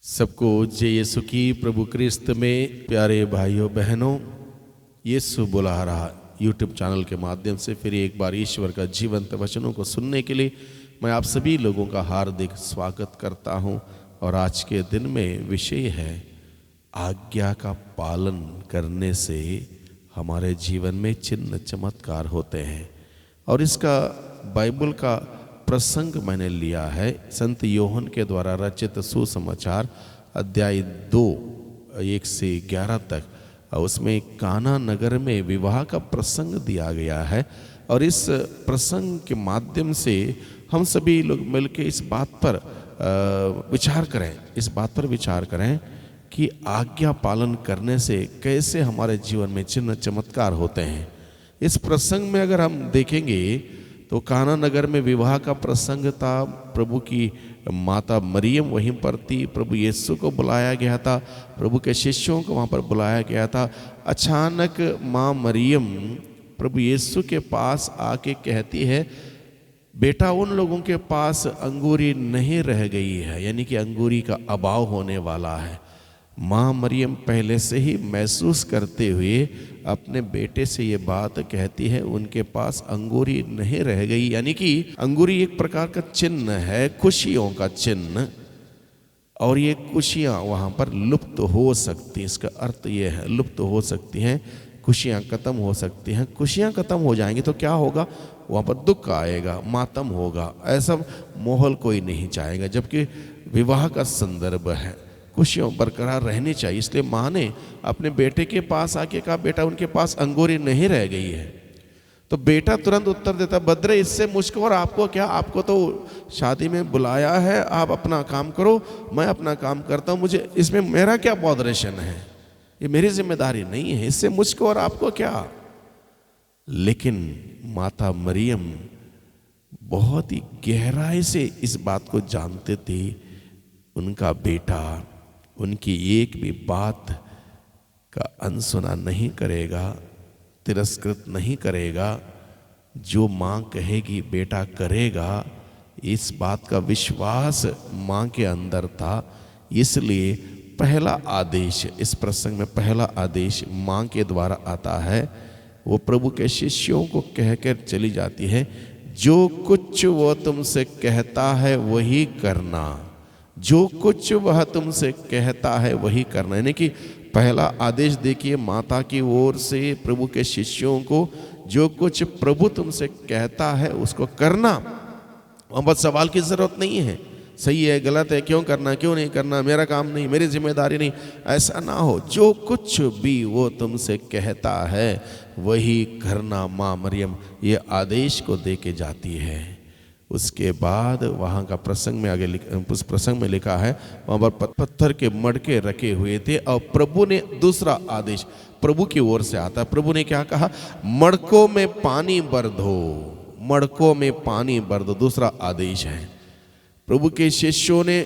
सबको जय यीशु की। प्रभु क्रिस्त में प्यारे भाइयों बहनों, यीशु बुला रहा यूट्यूब चैनल के माध्यम से फिर एक बार ईश्वर का जीवंत वचनों को सुनने के लिए मैं आप सभी लोगों का हार्दिक स्वागत करता हूं। और आज के दिन में विषय है आज्ञा का पालन करने से हमारे जीवन में चिन्ह चमत्कार होते हैं। और इसका बाइबल का प्रसंग मैंने लिया है संत योहन के द्वारा रचित सुसमाचार अध्याय 2:1-11 तक। उसमें काना नगर में विवाह का प्रसंग दिया गया है। और इस प्रसंग के माध्यम से हम सभी लोग मिलकर इस बात पर विचार करें कि आज्ञा पालन करने से कैसे हमारे जीवन में चिन्ह चमत्कार होते हैं। इस प्रसंग में अगर हम देखेंगे तो काना नगर में विवाह का प्रसंग था। प्रभु की माता मरियम वहीं पर थी। प्रभु यीशु को बुलाया गया था, प्रभु के शिष्यों को वहाँ पर बुलाया गया था। अचानक माँ मरियम प्रभु यीशु के पास आके कहती है, बेटा उन लोगों के पास अंगूरी नहीं रह गई है, यानी कि अंगूरी का अभाव होने वाला है। माँ मरियम पहले से ही महसूस करते हुए अपने बेटे से ये बात कहती है, उनके पास अंगूरी नहीं रह गई। यानी कि अंगूरी एक प्रकार का चिन्ह है, खुशियों का चिन्ह। और ये खुशियाँ वहाँ पर लुप्त हो सकती हैं। इसका अर्थ ये है लुप्त हो सकती हैं, खुशियाँ खत्म हो सकती हैं। खुशियाँ खत्म हो जाएंगी तो क्या होगा? वहाँ पर दुख आएगा, मातम होगा। ऐसा माहौल कोई नहीं चाहेगा। जबकि विवाह का संदर्भ है, खुशियों बरकरार रहनी चाहिए। इसलिए माँ ने अपने बेटे के पास आके कहा, बेटा उनके पास अंगूरी नहीं रह गई है। तो बेटा तुरंत उत्तर देता, बद्रे इससे मुझको और आपको क्या? आपको तो शादी में बुलाया है, आप अपना काम करो, मैं अपना काम करता हूँ। मुझे इसमें मेरा क्या बॉदरेशन है? ये मेरी जिम्मेदारी नहीं है, इससे मुझको और आपको क्या? लेकिन माता मरियम बहुत ही गहराई से इस बात को जानते थे, उनका बेटा उनकी एक भी बात का अनसुना नहीं करेगा, तिरस्कृत नहीं करेगा। जो माँ कहेगी बेटा करेगा, इस बात का विश्वास माँ के अंदर था। इसलिए पहला आदेश, इस प्रसंग में पहला आदेश माँ के द्वारा आता है। वो प्रभु के शिष्यों को कहकर चली जाती है, जो कुछ वो तुमसे कहता है वही करना। जो कुछ वह तुमसे कहता है वही करना। यानी कि पहला आदेश देखिए माता की ओर से प्रभु के शिष्यों को, जो कुछ प्रभु तुमसे कहता है उसको करना। वहाँ पर सवाल की जरूरत नहीं है, सही है गलत है, क्यों करना क्यों नहीं करना, मेरा काम नहीं, मेरी जिम्मेदारी नहीं, ऐसा ना हो। जो कुछ भी वो तुमसे कहता है वही करना। माँ मरियम ये आदेश को दे के जाती है। उसके बाद वहाँ का प्रसंग में आगे उस प्रसंग में लिखा है, वहाँ पर पत्थर के मटके रखे हुए थे। और प्रभु ने दूसरा आदेश प्रभु की ओर से आता है। प्रभु ने क्या कहा? मटकों में पानी भर दो, मटकों में पानी भर दो। दूसरा आदेश है। प्रभु के शिष्यों ने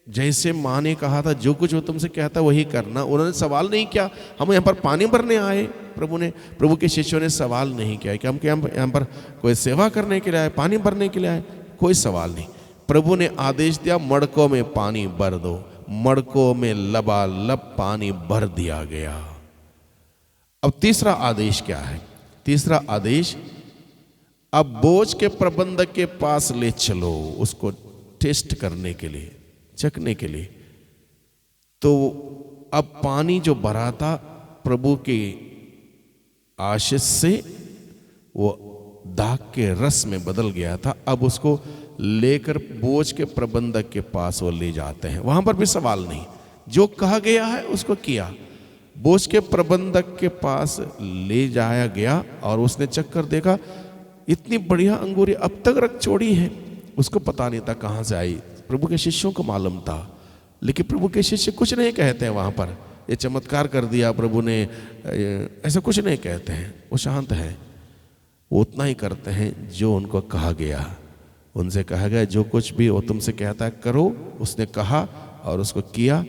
जैसे माँ ने कहा था, जो कुछ वो तुमसे कहता वही करना। उन्होंने सवाल नहीं किया हम यहाँ पर पानी भरने आए। प्रभु के शिष्यों ने सवाल नहीं किया कि हम यहाँ पर कोई सेवा करने के लिए आए, पानी भरने के लिए आए। कोई सवाल नहीं। प्रभु ने आदेश दिया, मटकों में पानी भर दो। मटकों में लबालब पानी भर दिया गया। अब तीसरा आदेश क्या है? तीसरा आदेश, अब बोझ के प्रबंधक के पास ले चलो, उसको टेस्ट करने के लिए, चखने के लिए। तो अब पानी जो भरा था प्रभु के आशीष से वो दाग के रस में बदल गया था। अब उसको लेकर बोझ के प्रबंधक के पास वो ले जाते हैं। वहां पर भी सवाल नहीं, जो कहा गया है उसको किया। बोझ के प्रबंधक के पास ले जाया गया और उसने चख कर देखा, इतनी बढ़िया अंगूरी अब तक रख छोड़ी है। उसको पता नहीं था कहाँ से आई, प्रभु के शिष्यों को मालूम था। लेकिन प्रभु के शिष्य कुछ नहीं कहते हैं वहाँ पर, ये चमत्कार कर दिया प्रभु ने, ऐसा कुछ नहीं कहते हैं। वो शांत है, वो उतना ही करते हैं जो उनको कहा गया। उनसे कहा गया जो कुछ भी वो तुमसे कहता है करो। उसने कहा और उसको किया।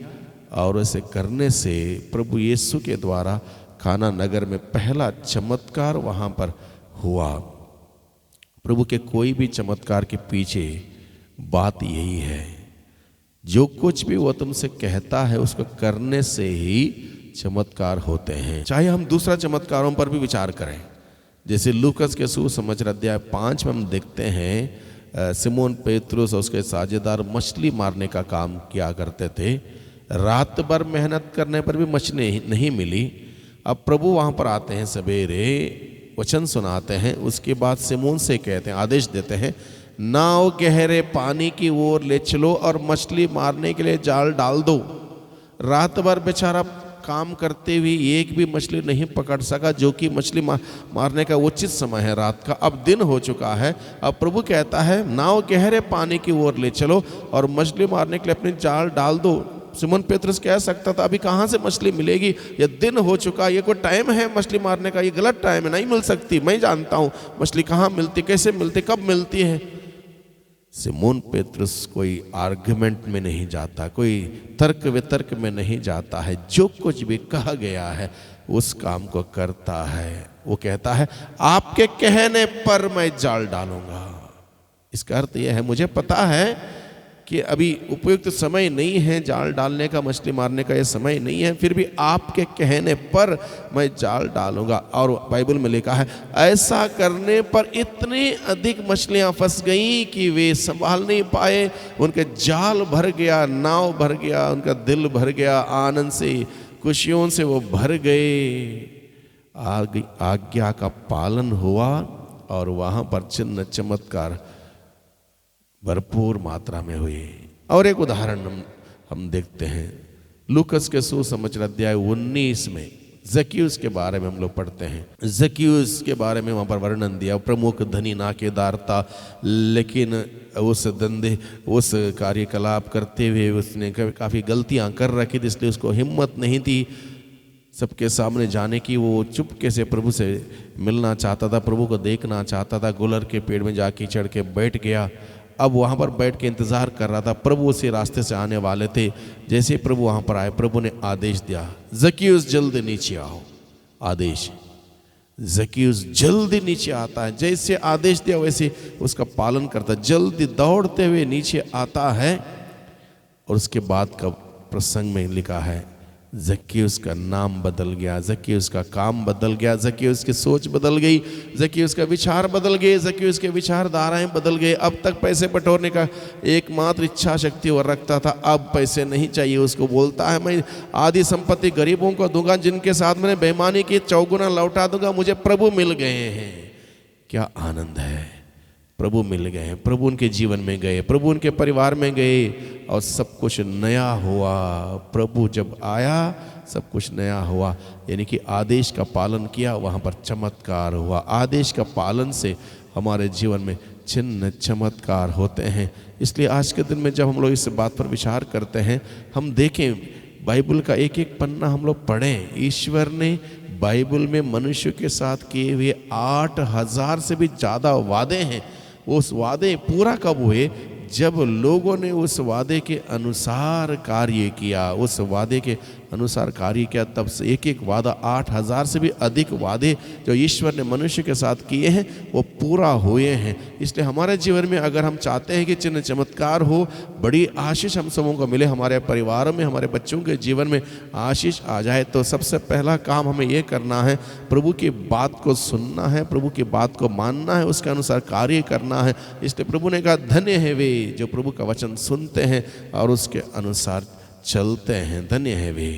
और उसे करने से प्रभु यीशु के द्वारा काना नगर में पहला चमत्कार वहाँ पर हुआ। प्रभु के कोई भी चमत्कार के पीछे बात यही है, जो कुछ भी वो तुमसे कहता है उसको करने से ही चमत्कार होते हैं। चाहे हम दूसरा चमत्कारों पर भी विचार करें, जैसे लूकस के सुसमाचार अध्याय 5 में हम देखते हैं सिमोन पेतरुस और उसके साझेदार मछली मारने का काम किया करते थे। रात भर मेहनत करने पर भी मछली नहीं मिली। अब प्रभु वहाँ पर आते हैं, सवेरे वचन सुनाते हैं, उसके बाद सिमोन से कहते हैं, आदेश देते हैं, नाव गहरे पानी की ओर ले चलो और मछली मारने के लिए जाल डाल दो। रात भर बेचारा काम करते हुए एक भी मछली नहीं पकड़ सका, जो कि मछली मारने का उचित समय है रात का। अब दिन हो चुका है। अब प्रभु कहता है नाव गहरे पानी की ओर ले चलो और मछली मारने के लिए अपनी जाल डाल दो। सिमोन पेतरुस कह सकता था अभी कहाँ से मछली मिलेगी, ये दिन हो चुका, ये कोई टाइम है मछली मारने का, ये गलत टाइम है, नहीं मिल सकती। मैं जानता हूँ मछली कहाँ मिलती, कैसे मिलती, कब मिलती है। सिमोन पेतरुस कोई आर्गुमेंट में नहीं जाता, कोई तर्क वितर्क में नहीं जाता है। जो कुछ भी कहा गया है उस काम को करता है। वो कहता है आपके कहने पर मैं जाल डालूंगा। इसका अर्थ यह है, मुझे पता है कि अभी उपयुक्त समय नहीं है जाल डालने का, मछली मारने का ये समय नहीं है, फिर भी आपके कहने पर मैं जाल डालूंगा। और बाइबल में लिखा है ऐसा करने पर इतनी अधिक मछलियां फंस गईं कि वे संभाल नहीं पाए। उनके जाल भर गया, नाव भर गया, उनका दिल भर गया, आनंद से खुशियों से वो भर गए। आज्ञा का पालन हुआ और वहां पर चिन्ह चमत्कार भरपूर मात्रा में हुई। और एक उदाहरण हम देखते हैं लूकस के सुसमाचार अध्याय 19 में जक्कियुस के बारे में हम लोग पढ़ते हैं। जक्कियुस के बारे में वहाँ पर वर्णन दिया, प्रमुख धनी नाकेदार था, लेकिन उस कार्यकलाप करते हुए उसने काफ़ी गलतियाँ कर रखी थी, इसलिए उसको हिम्मत नहीं थी सबके सामने जाने की। वो चुपके से प्रभु से मिलना चाहता था, प्रभु को देखना चाहता था। गुलर के पेड़ में जाके चढ़ के बैठ गया। अब वहाँ पर बैठ के इंतज़ार कर रहा था, प्रभु उसी रास्ते से आने वाले थे। जैसे ही प्रभु वहाँ पर आए, प्रभु ने आदेश दिया जक्कियुस जल्दी नीचे आओ। आदेश, जक्कियुस जल्दी नीचे आता है। जैसे आदेश दिया वैसे उसका पालन करता, जल्दी दौड़ते हुए नीचे आता है। और उसके बाद का प्रसंग में लिखा है जक्कियुस का नाम बदल गया, जक्कियुस का काम बदल गया, जक्कियुस की सोच बदल गई, जक्कियुस का विचार बदल गए, जक्कियुस के विचारधाराएं बदल गए। अब तक पैसे बटोरने का एकमात्र इच्छा शक्ति वो रखता था, अब पैसे नहीं चाहिए उसको। बोलता है मैं आधी संपत्ति गरीबों को दूंगा, जिनके साथ मैंने बेईमानी की 4 गुना लौटा दूंगा, मुझे प्रभु मिल गए हैं। क्या आनंद है, प्रभु मिल गए हैं, प्रभु उनके जीवन में गए, प्रभु उनके परिवार में गए और सब कुछ नया हुआ। प्रभु जब आया सब कुछ नया हुआ, यानी कि आदेश का पालन किया, वहाँ पर चमत्कार हुआ। आदेश का पालन से हमारे जीवन में चिन्ह चमत्कार होते हैं। इसलिए आज के दिन में जब हम लोग इस बात पर विचार करते हैं, हम देखें बाइबल का एक एक पन्ना हम लोग पढ़ें। ईश्वर ने बाइबल में मनुष्य के साथ किए हुए 8,000 से भी ज़्यादा वादे हैं। उस वादे पूरा कब हुए? जब लोगों ने उस वादे के अनुसार कार्य किया, उस वादे के अनुसार कार्य किया, तब से एक एक वादा 8,000 से भी अधिक वादे जो ईश्वर ने मनुष्य के साथ किए हैं वो पूरा हुए हैं। इसलिए हमारे जीवन में अगर हम चाहते हैं कि चिन्ह चमत्कार हो, बड़ी आशीष हम सबों को मिले, हमारे परिवारों में, हमारे बच्चों के जीवन में आशीष आ जाए, तो सबसे पहला काम हमें ये करना है, प्रभु की बात को सुनना है, प्रभु की बात को मानना है, उसके अनुसार कार्य करना है। इसलिए प्रभु ने कहा धन्य है वे जो प्रभु का वचन सुनते हैं और उसके अनुसार चलते हैं। धन्य है वे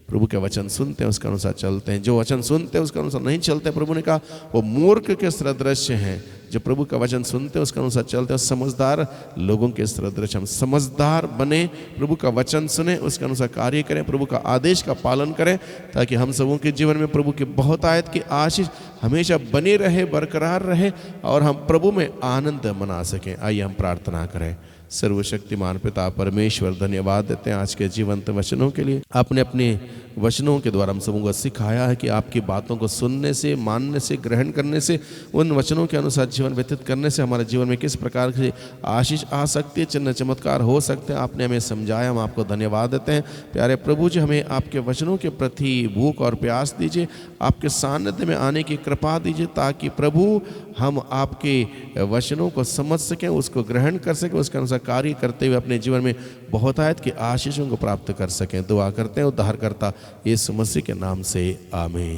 प्रभु के वचन सुनते हैं उसके अनुसार चलते हैं। जो वचन सुनते हैं उसके अनुसार नहीं चलते, प्रभु ने कहा वो मूर्ख के सदृश्य हैं। जो प्रभु का वचन सुनते हैं उसके अनुसार चलते हैं, समझदार लोगों के सदृश्य। हम समझदार बने, प्रभु का वचन सुने, उसके अनुसार कार्य करें, प्रभु का आदेश का पालन करें, ताकि हम सबों के जीवन में प्रभु की बहुत आयत की आशीष हमेशा बनी रहे, बरकरार रहे और हम प्रभु में आनंद मना सकें। आइए हम प्रार्थना करें। सर्वशक्तिमान पिता परमेश्वर, धन्यवाद देते हैं आज के जीवंत वचनों के लिए। आपने अपने वचनों के द्वारा हम सबों को सिखाया है कि आपकी बातों को सुनने से, मानने से, ग्रहण करने से, उन वचनों के अनुसार जीवन व्यतीत करने से हमारे जीवन में किस प्रकार की आशीष आ सकती है, चिन्ह चमत्कार हो सकते हैं। आपने हमें समझाया, हम आपको धन्यवाद देते हैं। प्यारे प्रभु जी, हमें आपके वचनों के प्रति भूख और प्यास दीजिए, आपके सानिध्य में आने की कृपा दीजिए, ताकि प्रभु हम आपके वचनों को समझ सकें, उसको ग्रहण कर सकें, उसके अनुसार कार्य करते हुए अपने जीवन में बहुतायत की आशीषों को प्राप्त कर सकें। दुआ करते हैं उद्धारकर्ता यीशु मसीह के नाम से, आमीन।